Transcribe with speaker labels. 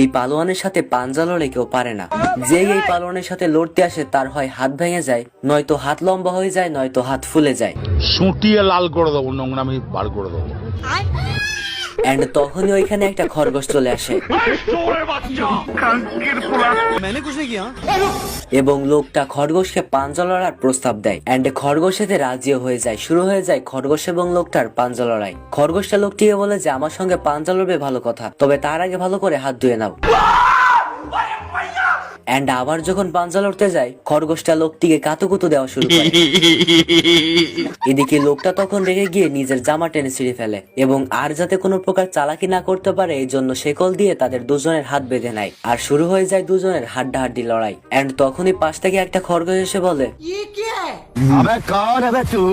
Speaker 1: এই পালোয়ানের সাথে পাঞ্জা লড়ে কেউ পারে না। যে এই পালোয়ানের সাথে লড়তে আসে তার হয় হাত ভেঙে যায়, নয়তো হাত লম্বা হয়ে যায়, নয়তো হাত ফুলে যায়।
Speaker 2: সুটিয়ে লাল করে দেবো, নোংরামি বার করে দেবো।
Speaker 1: এন্ড তখনই ওইখানে একটা খরগোশ চলে আসে এবং লোকটা খরগোশকে পাঞ্জা লড়ার প্রস্তাব দেয়। এন্ড খরগোশ এতে রাজিও হয়ে যায়। শুরু হয়ে যায় খরগোশ এবং লোকটার পাঞ্জা লড়াই। খরগোশটা লোকটিকে বলে যে আমার সঙ্গে পাঞ্জা লড়বে ভালো কথা, তবে তার আগে ভালো করে হাত ধুয়ে নাও। এন্ড আবার যখন পাঞ্জা লড়তে যায়, খরগোশটা লোকটিকে কাতুকুতু দেওয়া শুরু করে। এদিকে লোকটা তখন রেগে গিয়ে নিজের জামা টেনে ছিঁড়ে ফেলে এবং আর যাতে কোনো প্রকার চালাকি না করতে পারে এই জন্য শেকল দিয়ে তাদের দুজনের হাত বেঁধে নেয়। আর শুরু হয়ে যায় দুজনের হাড্ডাহাড্ডি লড়াই। এন্ড তখনই পাশ থেকে একটা খরগোশ এসে বলে,
Speaker 3: अबे कौन है बे तू?